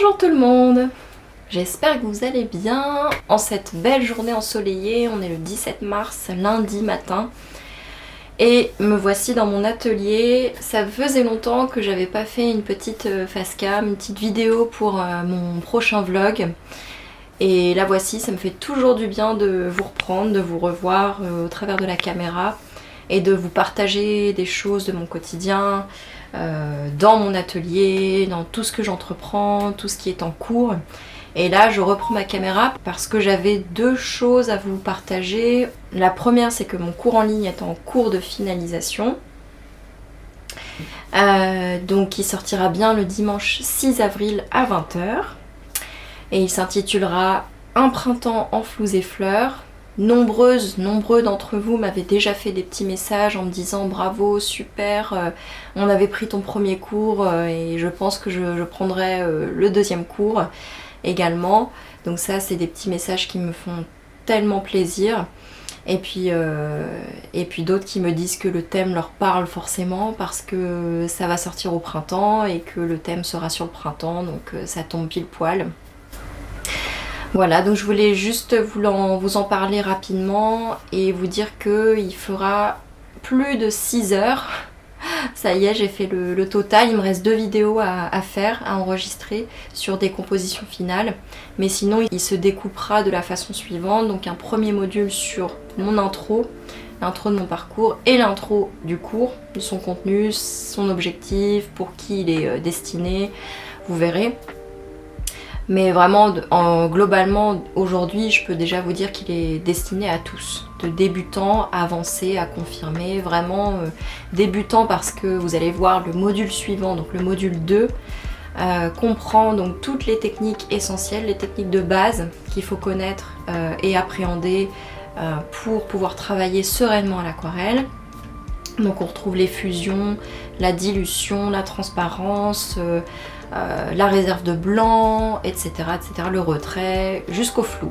Bonjour tout le monde, j'espère que vous allez bien en cette belle journée ensoleillée. On est le 17 mars, lundi matin. Et me voici dans mon atelier. Ça faisait longtemps que j'avais pas fait une petite facecam, une petite vidéo pour mon prochain vlog. Et la voici, ça me fait toujours du bien de vous reprendre, de vous revoir au travers de la caméra et de vous partager des choses de mon quotidien, dans mon atelier, dans tout ce que j'entreprends, tout ce qui est en cours. Et là je reprends ma caméra parce que j'avais deux choses à vous partager. La première, c'est que mon cours en ligne est en cours de finalisation. Donc il sortira bien le dimanche 6 avril à 20 h. Et il s'intitulera Un printemps en floues et fleurs. Nombreux d'entre vous m'avaient déjà fait des petits messages en me disant bravo, super, on avait pris ton premier cours et je pense que je prendrai le deuxième cours également. Donc ça, c'est des petits messages qui me font tellement plaisir. Et puis d'autres qui me disent que le thème leur parle forcément parce que ça va sortir au printemps et que le thème sera sur le printemps, donc ça tombe pile poil. Voilà, donc je voulais juste vous en parler rapidement et vous dire qu'il fera plus de 6 heures. Ça y est, j'ai fait le total. Il me reste 2 vidéos à faire, à enregistrer sur des compositions finales. Mais sinon, il se découpera de la façon suivante. Donc un premier module sur mon intro, l'intro de mon parcours et l'intro du cours, de son contenu, son objectif, pour qui il est destiné, vous verrez. Mais vraiment, globalement, aujourd'hui, je peux déjà vous dire qu'il est destiné à tous. De débutants, avancés, à confirmer. Vraiment débutants parce que vous allez voir le module suivant, donc le module 2, comprend donc toutes les techniques essentielles, les techniques de base qu'il faut connaître et appréhender pour pouvoir travailler sereinement à l'aquarelle. Donc on retrouve les fusions, la dilution, la transparence, la réserve de blanc, etc., etc., le retrait, jusqu'au flou,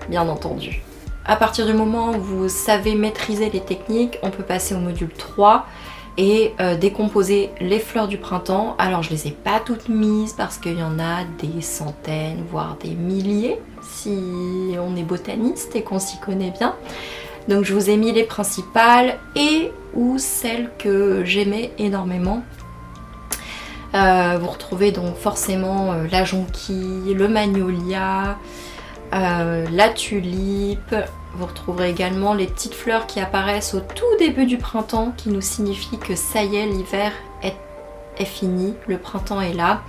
bien entendu. À partir du moment où vous savez maîtriser les techniques, on peut passer au module 3 et décomposer les fleurs du printemps. Alors je les ai pas toutes mises parce qu'il y en a des centaines, voire des milliers, si on est botaniste et qu'on s'y connaît bien. Donc je vous ai mis les principales et ou celles que j'aimais énormément. Vous retrouvez donc forcément la jonquille, le magnolia, la tulipe. Vous retrouverez également les petites fleurs qui apparaissent au tout début du printemps, qui nous signifient que ça y est, l'hiver est fini, le printemps est là.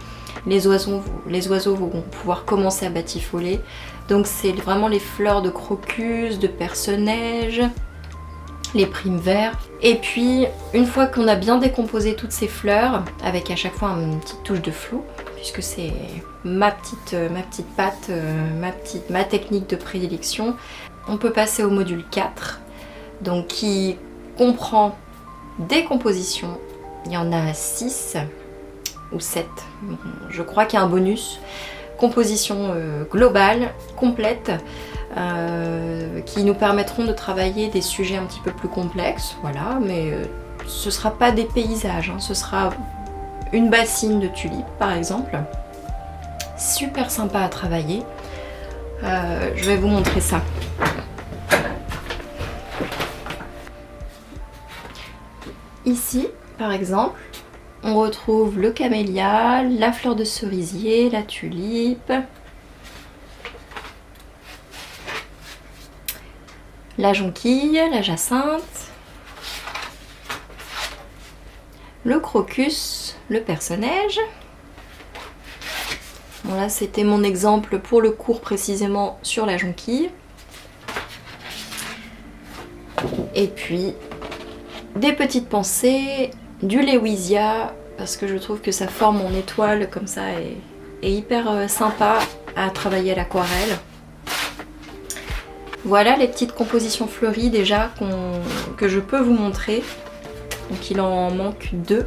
Les oiseaux vont pouvoir commencer à batifoler. Donc c'est vraiment les fleurs de crocus, de perce-neige, les primes verts. Et puis une fois qu'on a bien décomposé toutes ces fleurs, avec à chaque fois une petite touche de flou, puisque c'est ma petite patte, ma technique de prédilection, on peut passer au module 4, donc qui comprend des compositions. Il y en a 6 ou 7, je crois qu'il y a un bonus. Composition globale, complète, qui nous permettront de travailler des sujets un petit peu plus complexes, voilà, mais ce ne sera pas des paysages, hein, ce sera une bassine de tulipes par exemple, super sympa à travailler. Je vais vous montrer ça. Ici par exemple, on retrouve le camélia, la fleur de cerisier, la tulipe, la jonquille, la jacinthe, le crocus, le perce-neige. Bon là c'était mon exemple pour le cours précisément sur la jonquille. Et puis des petites pensées, du Lewisia, parce que je trouve que ça forme en étoile comme ça et hyper sympa à travailler à l'aquarelle. Voilà les petites compositions fleuries déjà que je peux vous montrer. Donc il en manque 2.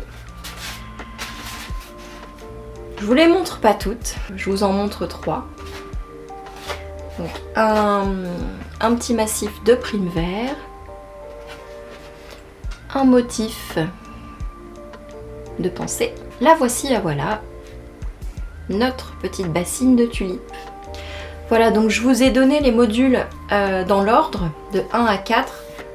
Je vous les montre pas toutes, je vous en montre 3. Donc un petit massif de prime vert, un motif de pensée. La voici, la voilà. notre petite bassine de tulipes. Voilà, donc je vous ai donné les modules dans l'ordre de 1 à 4.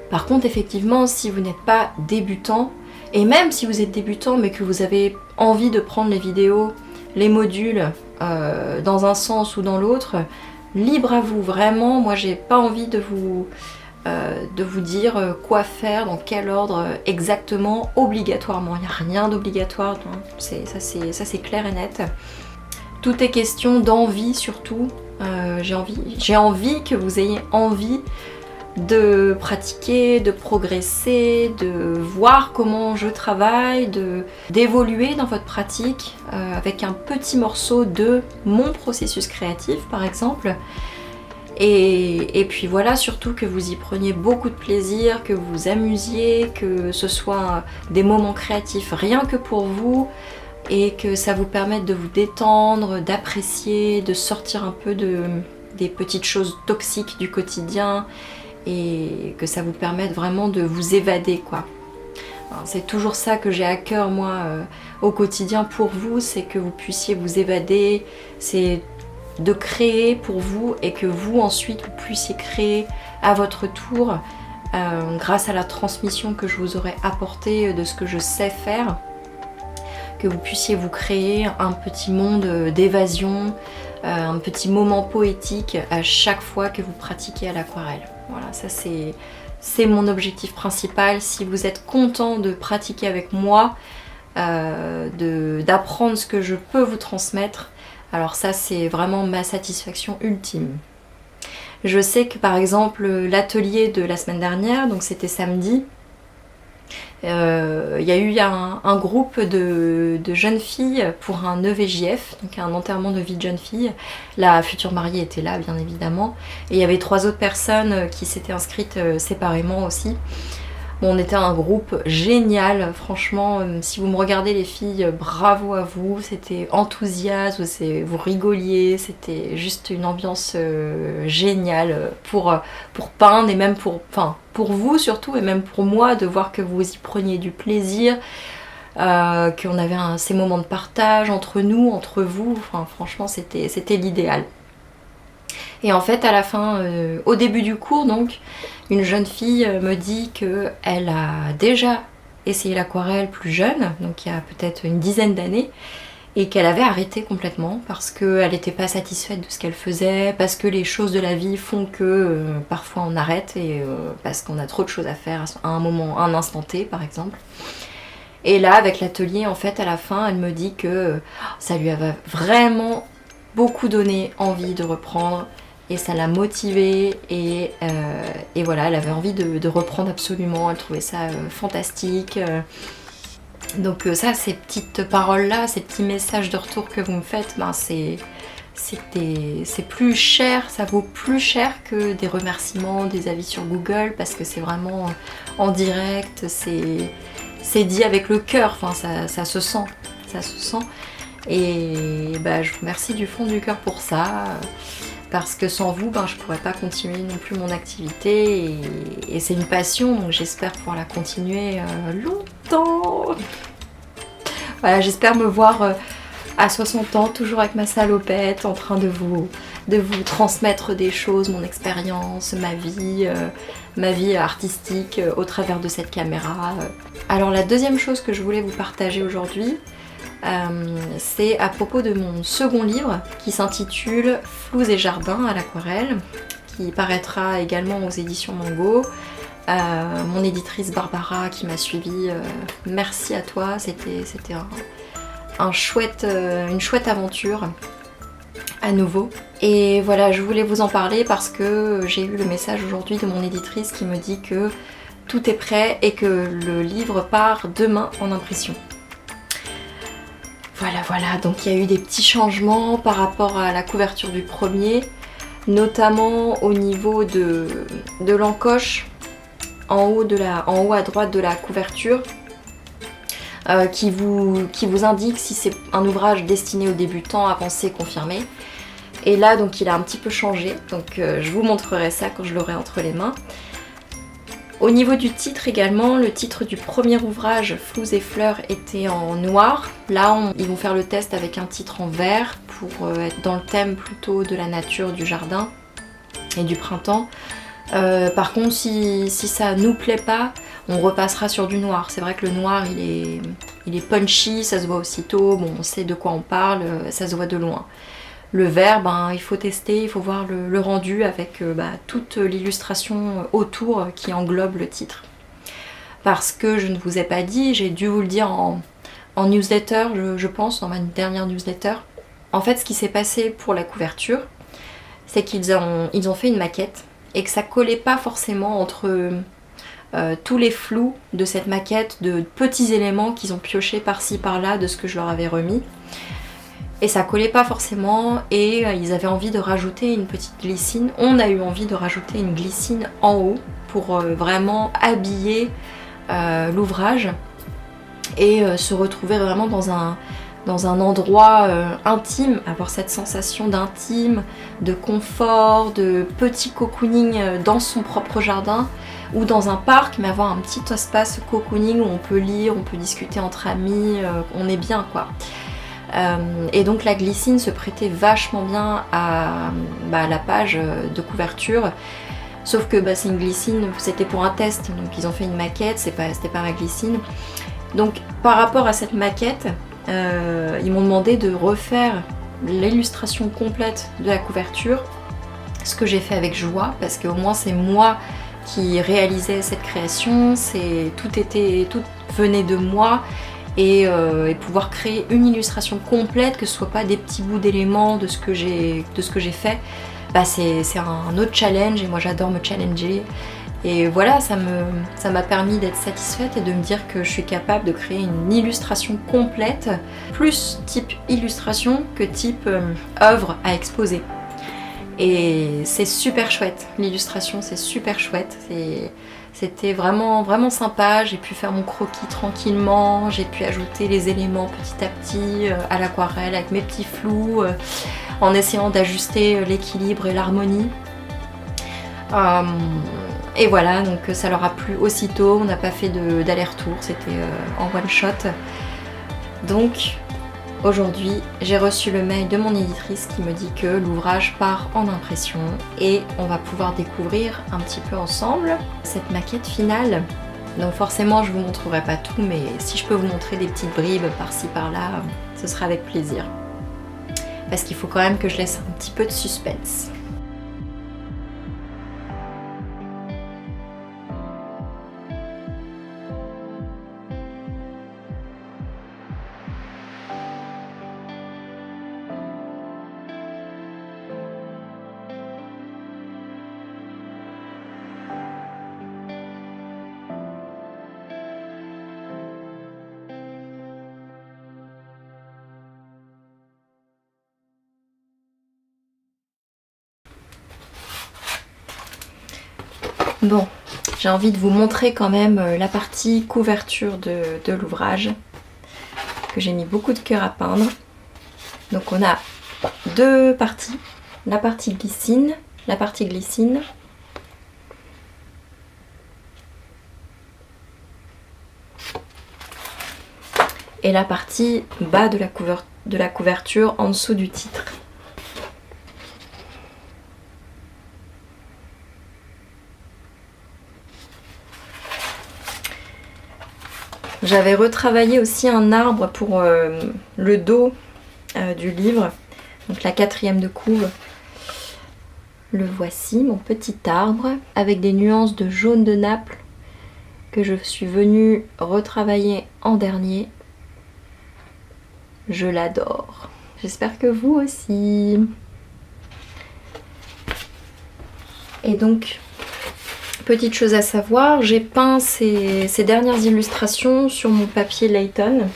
Par contre, effectivement, si vous n'êtes pas débutant, et même si vous êtes débutant mais que vous avez envie de prendre les vidéos, les modules dans un sens ou dans l'autre, libre à vous, vraiment. Moi, j'ai pas envie de vous dire quoi faire, dans quel ordre exactement, obligatoirement. Il n'y a rien d'obligatoire, ça c'est clair et net. Tout est question d'envie surtout. J'ai envie que vous ayez envie de pratiquer, de progresser, de voir comment je travaille, d'évoluer dans votre pratique avec un petit morceau de mon processus créatif par exemple. Et puis voilà, surtout que vous y preniez beaucoup de plaisir, que vous vous amusiez, que ce soit des moments créatifs rien que pour vous et que ça vous permette de vous détendre, d'apprécier, de sortir un peu des petites choses toxiques du quotidien et que ça vous permette vraiment de vous évader quoi. C'est toujours ça que j'ai à cœur moi au quotidien pour vous, c'est que vous puissiez vous évader, c'est de créer pour vous et que vous ensuite vous puissiez créer à votre tour grâce à la transmission que je vous aurai apportée de ce que je sais faire, que vous puissiez vous créer un petit monde d'évasion, un petit moment poétique à chaque fois que vous pratiquez à l'aquarelle. Voilà, ça c'est mon objectif principal. Si vous êtes content de pratiquer avec moi, d'apprendre ce que je peux vous transmettre, alors ça c'est vraiment ma satisfaction ultime. Je sais que par exemple l'atelier de la semaine dernière, donc c'était samedi, il y a eu un groupe de jeunes filles pour un EVJF, donc un enterrement de vie de jeune fille. La future mariée était là bien évidemment, et il y avait 3 autres personnes qui s'étaient inscrites séparément aussi. Bon, on était un groupe génial, franchement, si vous me regardez les filles, bravo à vous, c'était enthousiaste, vous rigoliez, c'était juste une ambiance géniale pour peindre et même pour vous surtout, et même pour moi de voir que vous y preniez du plaisir, qu'on avait ces moments de partage entre nous, entre vous, enfin, franchement c'était l'idéal. Et en fait à la fin, au début du cours donc, une jeune fille me dit qu'elle a déjà essayé l'aquarelle plus jeune, donc il y a peut-être une dizaine d'années, et qu'elle avait arrêté complètement parce qu'elle n'était pas satisfaite de ce qu'elle faisait, parce que les choses de la vie font que parfois on arrête, et parce qu'on a trop de choses à faire à un instant T par exemple. Et là avec l'atelier en fait à la fin elle me dit que ça lui avait vraiment beaucoup donné envie de reprendre, et ça l'a motivée, et voilà, elle avait envie de reprendre absolument, elle trouvait ça fantastique. Donc ça, ces petites paroles-là, ces petits messages de retour que vous me faites, ben c'est plus cher, ça vaut plus cher que des remerciements, des avis sur Google, parce que c'est vraiment en direct, c'est dit avec le cœur, enfin ça se sent, Et bah, je vous remercie du fond du cœur pour ça, parce que sans vous, ben, je pourrais pas continuer non plus mon activité, et c'est une passion, donc j'espère pouvoir la continuer longtemps. Voilà, j'espère me voir à 60 ans, toujours avec ma salopette, en train de vous transmettre des choses, mon expérience, ma vie artistique au travers de cette caméra. Alors la deuxième chose que je voulais vous partager aujourd'hui, c'est à propos de mon second livre qui s'intitule Floues et jardins à l'aquarelle, qui paraîtra également aux éditions Mango. Mon éditrice Barbara qui m'a suivie, merci à toi, c'était une chouette aventure à nouveau. Et voilà, je voulais vous en parler parce que j'ai eu le message aujourd'hui de mon éditrice qui me dit que tout est prêt et que le livre part demain en impression. Voilà, donc il y a eu des petits changements par rapport à la couverture du premier, notamment au niveau de l'encoche, en haut à droite de la couverture, qui vous indique si c'est un ouvrage destiné aux débutants, avancés, confirmés. Et là, donc il a un petit peu changé, donc je vous montrerai ça quand je l'aurai entre les mains. Au niveau du titre également, le titre du premier ouvrage, Floues et fleurs, était en noir. Là, ils vont faire le test avec un titre en vert. pour être dans le thème plutôt de la nature, du jardin et du printemps. Par contre, si ça nous plaît pas, on repassera sur du noir. C'est vrai que le noir, il est punchy, ça se voit aussitôt, bon, on sait de quoi on parle, ça se voit de loin. Le vert, ben, il faut tester, il faut voir le rendu avec toute l'illustration autour qui englobe le titre. Parce que je ne vous ai pas dit, j'ai dû vous le dire en newsletter, je pense, dans ma dernière newsletter. En fait, ce qui s'est passé pour la couverture, c'est qu'ils ont fait une maquette et que ça collait pas forcément entre tous les flous de cette maquette, de petits éléments qu'ils ont piochés par-ci par-là de ce que je leur avais remis. Et ça collait pas forcément et ils avaient envie de rajouter une petite glycine. On a eu envie de rajouter une glycine en haut pour vraiment habiller l'ouvrage et se retrouver vraiment dans un endroit intime, avoir cette sensation d'intime, de confort, de petit cocooning dans son propre jardin ou dans un parc, mais avoir un petit espace cocooning où on peut lire, on peut discuter entre amis, on est bien quoi. Et donc la glycine se prêtait vachement bien à la page de couverture, sauf que c'est une glycine, c'était pour un test, donc ils ont fait une maquette, c'était pas ma glycine. Donc par rapport à cette maquette, ils m'ont demandé de refaire l'illustration complète de la couverture, ce que j'ai fait avec joie, parce qu'au moins c'est moi qui réalisais cette création, tout venait de moi. Et pouvoir créer une illustration complète, que ce soit pas des petits bouts d'éléments de ce que j'ai fait, c'est un autre challenge et moi j'adore me challenger. Et voilà, ça m'a permis d'être satisfaite et de me dire que je suis capable de créer une illustration complète, plus type illustration que type œuvre à exposer. Et c'est super chouette, l'illustration c'est super chouette. C'était vraiment, vraiment sympa, j'ai pu faire mon croquis tranquillement, j'ai pu ajouter les éléments petit à petit à l'aquarelle avec mes petits flous, en essayant d'ajuster l'équilibre et l'harmonie. Et voilà, donc ça leur a plu aussitôt, on n'a pas fait d'aller-retour, c'était en one shot. Donc aujourd'hui, j'ai reçu le mail de mon éditrice qui me dit que l'ouvrage part en impression et on va pouvoir découvrir un petit peu ensemble cette maquette finale. Donc forcément, je vous montrerai pas tout, mais si je peux vous montrer des petites bribes par-ci par-là, ce sera avec plaisir. Parce qu'il faut quand même que je laisse un petit peu de suspense. Bon, j'ai envie de vous montrer quand même la partie couverture de l'ouvrage que j'ai mis beaucoup de cœur à peindre. Donc on a deux parties, la partie glycine et la partie bas de la couverture en dessous du titre. J'avais retravaillé aussi un arbre pour le dos du livre, donc la 4e de couve. Le voici, mon petit arbre, avec des nuances de jaune de Naples que je suis venue retravailler en dernier. Je l'adore. J'espère que vous aussi. Et donc, petite chose à savoir, j'ai peint ces dernières illustrations sur mon papier Layton.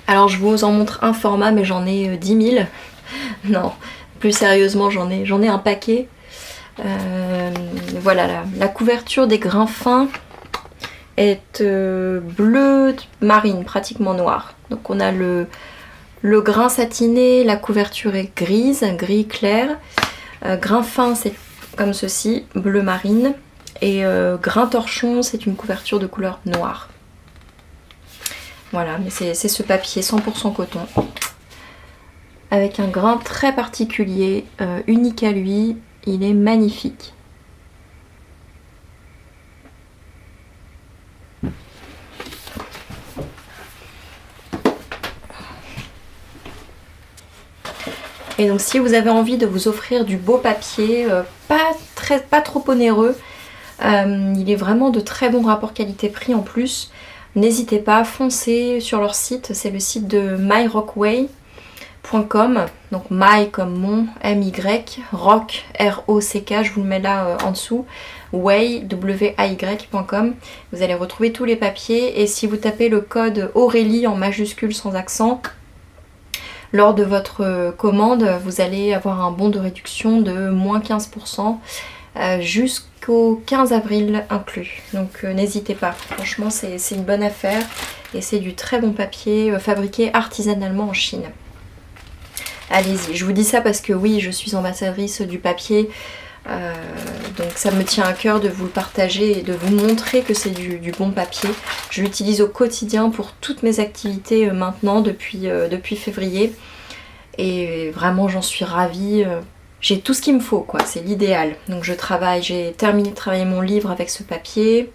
Alors je vous en montre un format, mais j'en ai 10 000. Non, plus sérieusement, j'en ai un paquet. Voilà, la couverture des grains fins est bleu marine, pratiquement noir. Donc on a le grain satiné, la couverture est grise, gris clair. Grain fin c'est comme ceci, bleu marine. Et grain torchon, c'est une couverture de couleur noire. Voilà, mais c'est ce papier 100% coton. Avec un grain très particulier, unique à lui. Il est magnifique. Et donc si vous avez envie de vous offrir du beau papier, pas trop onéreux, il est vraiment de très bon rapport qualité-prix en plus. N'hésitez pas, foncez sur leur site, c'est le site de myrockway.com, donc my comme mon, M-Y, rock, R-O-C-K, je vous le mets là en dessous, way, W-A-Y.com. Vous allez retrouver tous les papiers et si vous tapez le code Aurélie en majuscule sans accent, lors de votre commande, vous allez avoir un bon de réduction de moins 15% jusqu'au 15 avril inclus. Donc n'hésitez pas, franchement c'est une bonne affaire et c'est du très bon papier fabriqué artisanalement en Chine. Allez-y, je vous dis ça parce que oui, je suis ambassadrice du papier, donc ça me tient à cœur de vous le partager et de vous montrer que c'est du bon papier. Je l'utilise au quotidien pour toutes mes activités maintenant depuis février et vraiment j'en suis ravie. J'ai tout ce qu'il me faut quoi, c'est l'idéal. Donc j'ai terminé de travailler mon livre avec ce papier,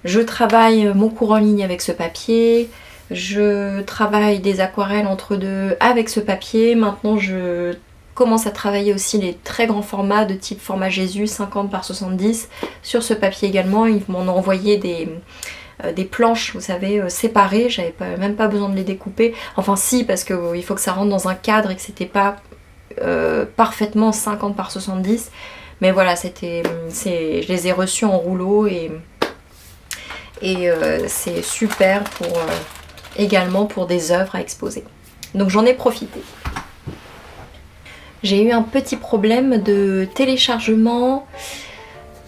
je travaille mon cours en ligne avec ce papier, je travaille des aquarelles entre deux avec ce papier. Maintenant je commence à travailler aussi les très grands formats de type format Jésus 50 par 70 sur ce papier également. Ils m'en ont envoyé des planches, vous savez, séparées, j'avais même pas besoin de les découper. Enfin si, parce qu'il faut que ça rentre dans un cadre et que c'était pas parfaitement 50 par 70. Mais voilà, je les ai reçus en rouleau et c'est super également pour des œuvres à exposer. Donc j'en ai profité. J'ai eu un petit problème de téléchargement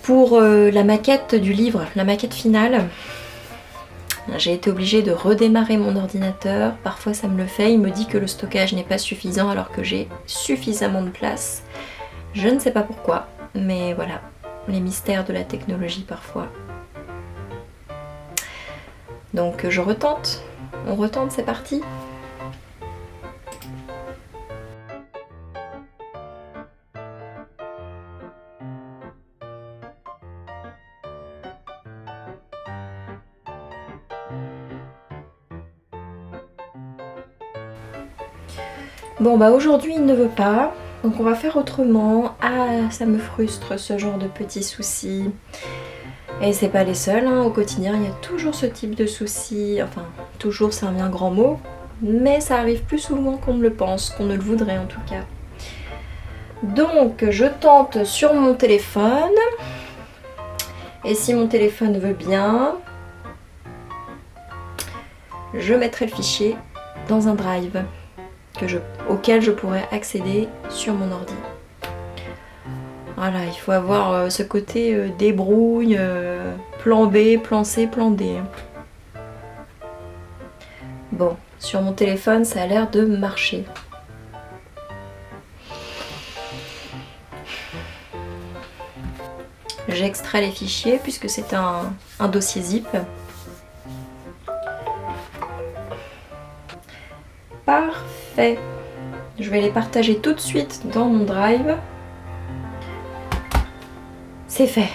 pour la maquette du livre, la maquette finale. J'ai été obligée de redémarrer mon ordinateur. Parfois ça me le fait, il me dit que le stockage n'est pas suffisant alors que j'ai suffisamment de place. Je ne sais pas pourquoi, mais voilà, les mystères de la technologie parfois. Donc je retente. On retente, c'est parti. Bon bah aujourd'hui il ne veut pas, donc on va faire autrement. Ah, ça me frustre ce genre de petits soucis. Et c'est pas les seuls, hein. Au quotidien il y a toujours ce type de soucis. Enfin, toujours c'est un bien grand mot, mais ça arrive plus souvent qu'on ne le pense, qu'on ne le voudrait en tout cas. Donc je tente sur mon téléphone. Et si mon téléphone veut bien, je mettrai le fichier dans un drive auquel je pourrais accéder sur mon ordi. Voilà, il faut avoir ce côté débrouille, plan B, plan C, plan D. Bon, sur mon téléphone, ça a l'air de marcher. J'extrais les fichiers puisque c'est un dossier zip. Parfait. Je vais les partager tout de suite dans mon drive. C'est fait.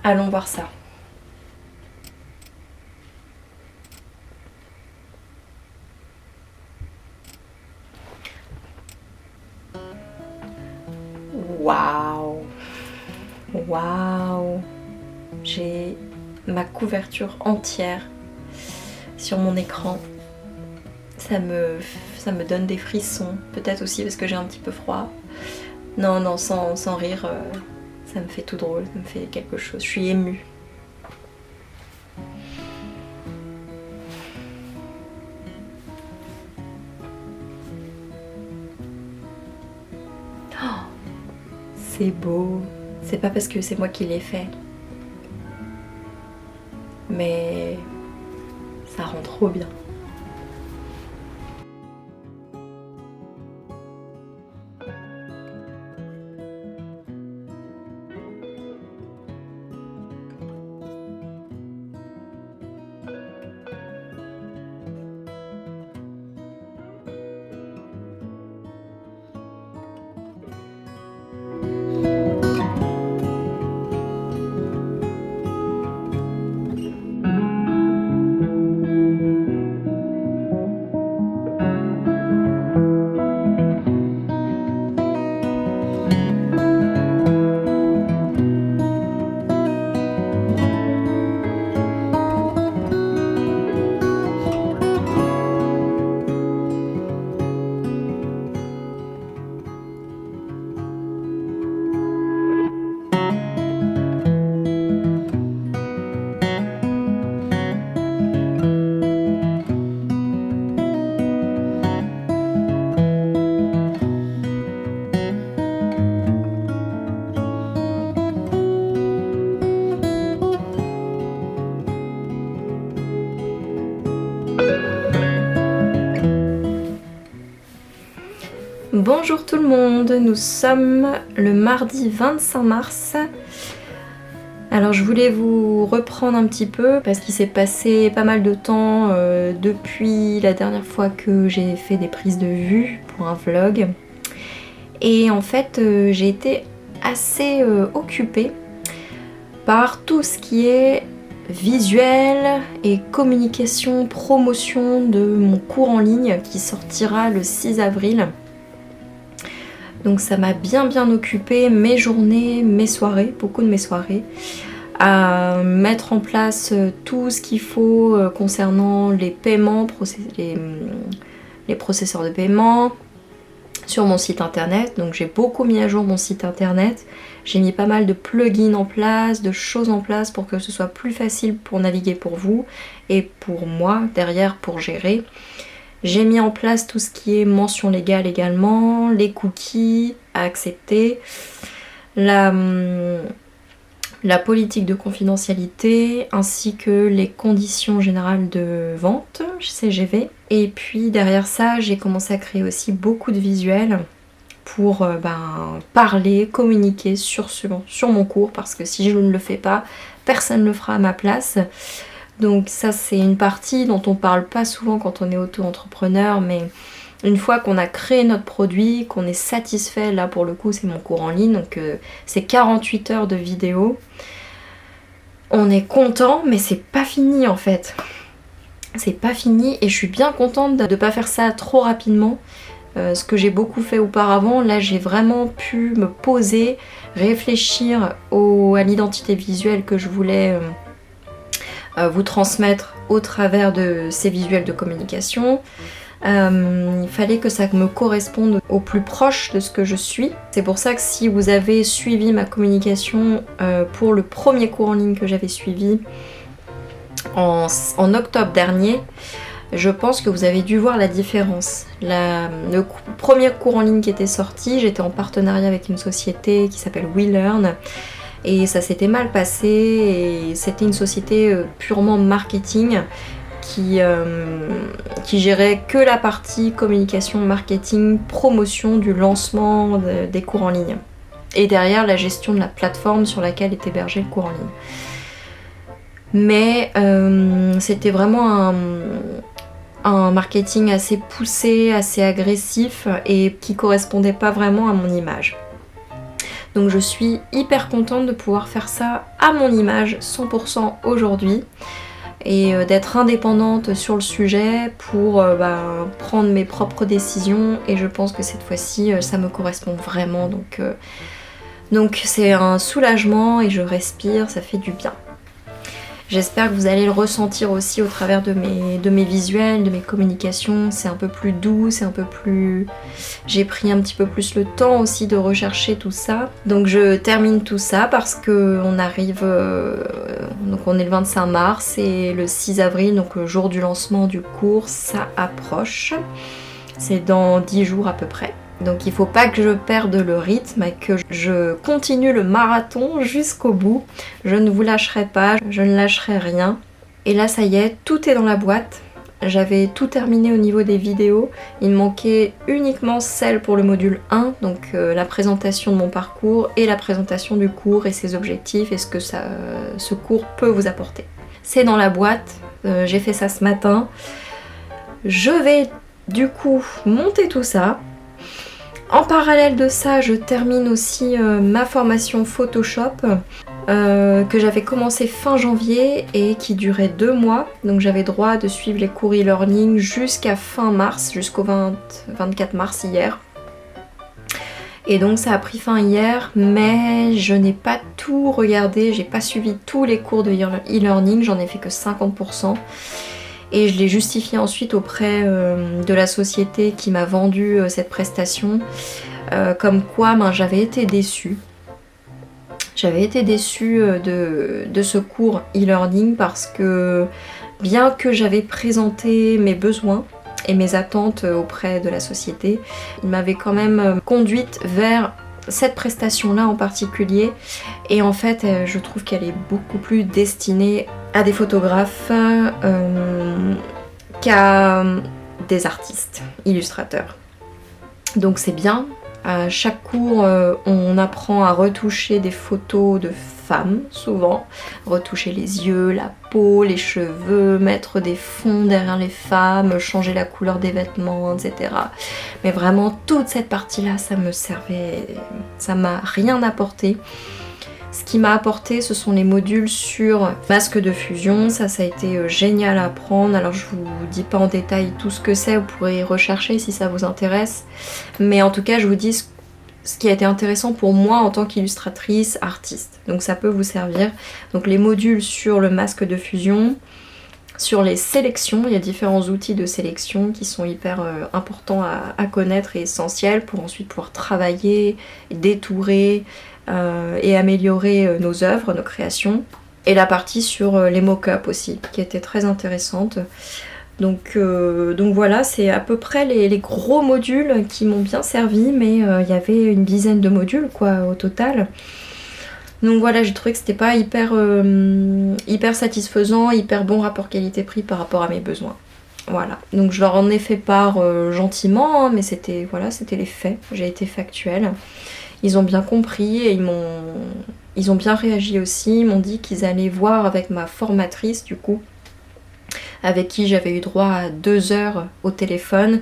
Allons voir ça. Waouh! Waouh! J'ai ma couverture entière sur mon écran. Ça me donne des frissons. Peut-être aussi parce que j'ai un petit peu froid. Non, sans rire, ça me fait tout drôle, ça me fait quelque chose. Je suis émue. Oh, c'est beau. C'est pas parce que c'est moi qui l'ai fait. Mais ça rend trop bien. Bonjour tout le monde, nous sommes le mardi 25 mars. Alors je voulais vous reprendre un petit peu parce qu'il s'est passé pas mal de temps depuis la dernière fois que j'ai fait des prises de vue pour un vlog. Et en fait j'ai été assez occupée par tout ce qui est visuel et communication, promotion de mon cours en ligne qui sortira le 6 avril. Donc ça m'a bien occupée, mes journées, mes soirées, beaucoup de mes soirées, à mettre en place tout ce qu'il faut concernant les paiements, les processeurs de paiement sur mon site internet. Donc j'ai beaucoup mis à jour mon site internet, j'ai mis pas mal de plugins en place, de choses en place pour que ce soit plus facile pour naviguer pour vous et pour moi derrière pour gérer. J'ai mis en place tout ce qui est mention légale également, les cookies à accepter, la politique de confidentialité ainsi que les conditions générales de vente CGV. Et puis derrière ça, j'ai commencé à créer aussi beaucoup de visuels pour parler, communiquer sur mon cours parce que si je ne le fais pas, personne ne le fera à ma place. Donc ça c'est une partie dont on parle pas souvent quand on est auto-entrepreneur, mais une fois qu'on a créé notre produit, qu'on est satisfait, là pour le coup c'est mon cours en ligne, donc c'est 48 heures de vidéo, on est content mais c'est pas fini en fait. C'est pas fini et je suis bien contente de ne pas faire ça trop rapidement. Ce que j'ai beaucoup fait auparavant, là j'ai vraiment pu me poser, réfléchir à l'identité visuelle que je voulais vous transmettre au travers de ces visuels de communication. Il fallait que ça me corresponde au plus proche de ce que je suis. C'est pour ça que si vous avez suivi ma communication pour le premier cours en ligne que j'avais suivi en octobre dernier, je pense que vous avez dû voir la différence. Le premier cours en ligne qui était sorti, j'étais en partenariat avec une société qui s'appelle WeLearn. Et ça s'était mal passé et c'était une société purement marketing qui gérait que la partie communication, marketing, promotion du lancement des cours en ligne. Et derrière la gestion de la plateforme sur laquelle est hébergé le cours en ligne. Mais c'était vraiment un marketing assez poussé, assez agressif et qui correspondait pas vraiment à mon image. Donc je suis hyper contente de pouvoir faire ça à mon image 100% aujourd'hui et d'être indépendante sur le sujet pour prendre mes propres décisions et je pense que cette fois-ci ça me correspond vraiment donc c'est un soulagement et je respire, ça fait du bien. J'espère que vous allez le ressentir aussi au travers de mes visuels, de mes communications. C'est un peu plus doux, c'est un peu plus... J'ai pris un petit peu plus le temps aussi de rechercher tout ça. Donc je termine tout ça parce qu'on arrive... donc on est le 25 mars et le 6 avril, donc le jour du lancement du cours, ça approche. C'est dans 10 jours à peu près. Donc il faut pas que je perde le rythme et que je continue le marathon jusqu'au bout. Je ne vous lâcherai pas, je ne lâcherai rien. Et là ça y est, tout est dans la boîte. J'avais tout terminé au niveau des vidéos. Il me manquait uniquement celle pour le module 1, donc la présentation de mon parcours et la présentation du cours et ses objectifs et ce que ce cours peut vous apporter. C'est dans la boîte, j'ai fait ça ce matin. Je vais du coup monter tout ça. En parallèle de ça, je termine aussi ma formation Photoshop que j'avais commencé fin janvier et qui durait 2 mois. Donc j'avais droit de suivre les cours e-learning jusqu'à fin mars, jusqu'au 24 mars hier. Et donc ça a pris fin hier, mais je n'ai pas tout regardé, j'ai pas suivi tous les cours de e-learning, j'en ai fait que 50%. Et je l'ai justifié ensuite auprès de la société qui m'a vendu cette prestation, comme quoi j'avais été déçue. J'avais été déçue de ce cours e-learning parce que bien que j'avais présenté mes besoins et mes attentes auprès de la société, il m'avait quand même conduite vers cette prestation-là en particulier. Et en fait, je trouve qu'elle est beaucoup plus destinée à des photographes qu'à des artistes, illustrateurs. Donc c'est bien. À chaque cours, on apprend à retoucher des photos de femmes, souvent. Retoucher les yeux, la peau, les cheveux, mettre des fonds derrière les femmes, changer la couleur des vêtements, etc. Mais vraiment, toute cette partie-là, ça me servait... Ça m'a rien apporté. Ce qui m'a apporté, ce sont les modules sur masque de fusion. Ça a été génial à apprendre. Alors je vous dis pas en détail tout ce que c'est, vous pourrez rechercher si ça vous intéresse. Mais en tout cas, je vous dis ce qui a été intéressant pour moi en tant qu'illustratrice, artiste. Donc ça peut vous servir. Donc les modules sur le masque de fusion, sur les sélections, il y a différents outils de sélection qui sont hyper importants à connaître et essentiels pour ensuite pouvoir travailler, détourer, et améliorer nos œuvres, nos créations. Et la partie sur les mock-ups aussi, qui était très intéressante. Donc voilà, c'est à peu près les gros modules qui m'ont bien servi, mais il y avait une dizaine de modules quoi au total. Donc voilà, j'ai trouvé que c'était pas hyper satisfaisant, hyper bon rapport qualité-prix par rapport à mes besoins. Voilà, donc je leur en ai fait part gentiment, hein, mais c'était les faits, j'ai été factuelle. Ils ont bien compris et ils ont bien réagi aussi. Ils m'ont dit qu'ils allaient voir avec ma formatrice du coup, avec qui j'avais eu droit à 2 heures au téléphone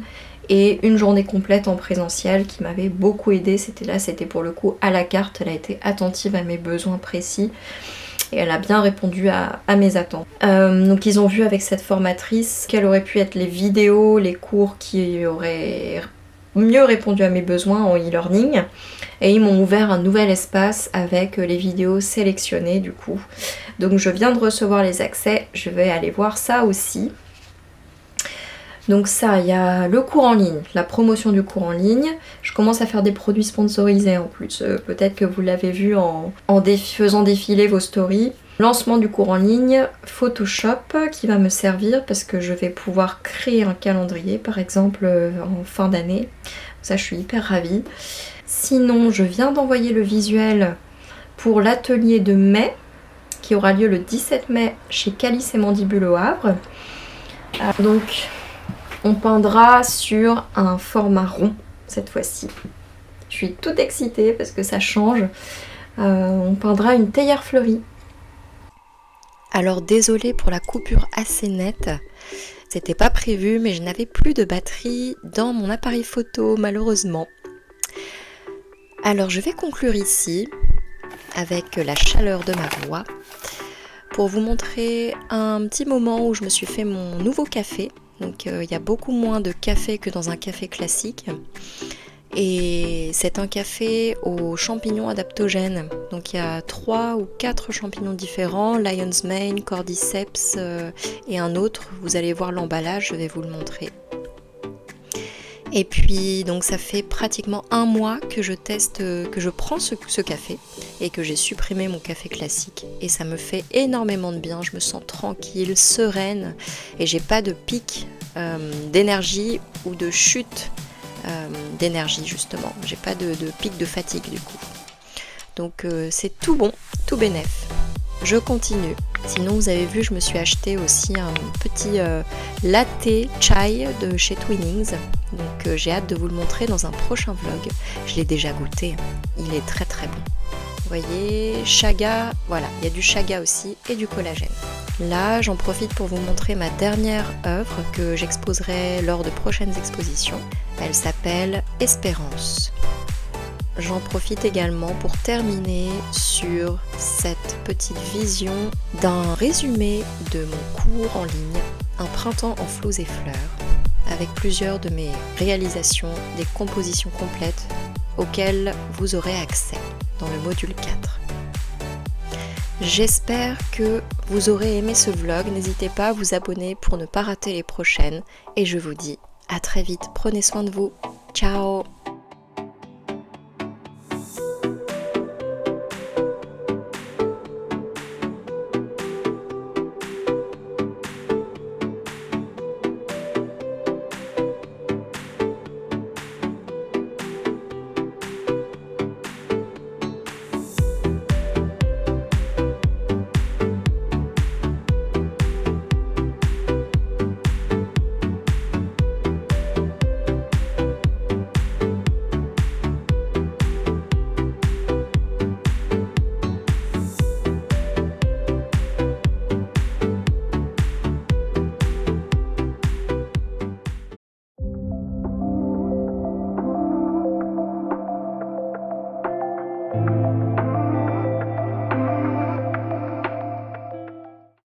et une journée complète en présentiel qui m'avait beaucoup aidée. C'était pour le coup à la carte, elle a été attentive à mes besoins précis et elle a bien répondu à mes attentes. Donc ils ont vu avec cette formatrice quelles auraient pu être les vidéos, les cours qui auraient mieux répondu à mes besoins en e-learning. Et ils m'ont ouvert un nouvel espace avec les vidéos sélectionnées du coup. Donc je viens de recevoir les accès, je vais aller voir ça aussi. Donc ça, il y a le cours en ligne, la promotion du cours en ligne. Je commence à faire des produits sponsorisés en plus. Peut-être que vous l'avez vu en faisant défiler vos stories. Lancement du cours en ligne, Photoshop qui va me servir parce que je vais pouvoir créer un calendrier par exemple en fin d'année. Ça, je suis hyper ravie. Sinon, je viens d'envoyer le visuel pour l'atelier de mai qui aura lieu le 17 mai chez Calice et Mandibule au Havre. Donc, on peindra sur un format rond cette fois-ci. Je suis toute excitée parce que ça change. On peindra une théière fleurie. Alors désolée pour la coupure assez nette. C'était pas prévu, mais je n'avais plus de batterie dans mon appareil photo malheureusement. Alors je vais conclure ici avec la chaleur de ma voix pour vous montrer un petit moment où je me suis fait mon nouveau café. Donc il y a beaucoup moins de café que dans un café classique. Et c'est un café aux champignons adaptogènes. Donc il y a 3 ou 4 champignons différents, Lion's Mane, Cordyceps et un autre. Vous allez voir l'emballage, je vais vous le montrer. Et puis donc ça fait pratiquement 1 mois que je teste, que je prends ce café et que j'ai supprimé mon café classique. Et ça me fait énormément de bien, je me sens tranquille, sereine et j'ai pas de pic d'énergie ou de chute d'énergie justement. J'ai pas de pic de fatigue du coup. Donc c'est tout bon, tout bénef. Je continue. Sinon vous avez vu, je me suis acheté aussi un petit latte chai de chez Twinings. Donc j'ai hâte de vous le montrer dans un prochain vlog. Je l'ai déjà goûté, il est très très bon. Vous voyez, chaga, voilà, il y a du chaga aussi et du collagène. Là, j'en profite pour vous montrer ma dernière œuvre que j'exposerai lors de prochaines expositions. Elle s'appelle Espérance. J'en profite également pour terminer sur cette petite vision d'un résumé de mon cours en ligne, Un printemps en floues et fleurs, avec plusieurs de mes réalisations, des compositions complètes auxquelles vous aurez accès dans le module 4. J'espère que vous aurez aimé ce vlog, n'hésitez pas à vous abonner pour ne pas rater les prochaines et je vous dis à très vite, prenez soin de vous, ciao.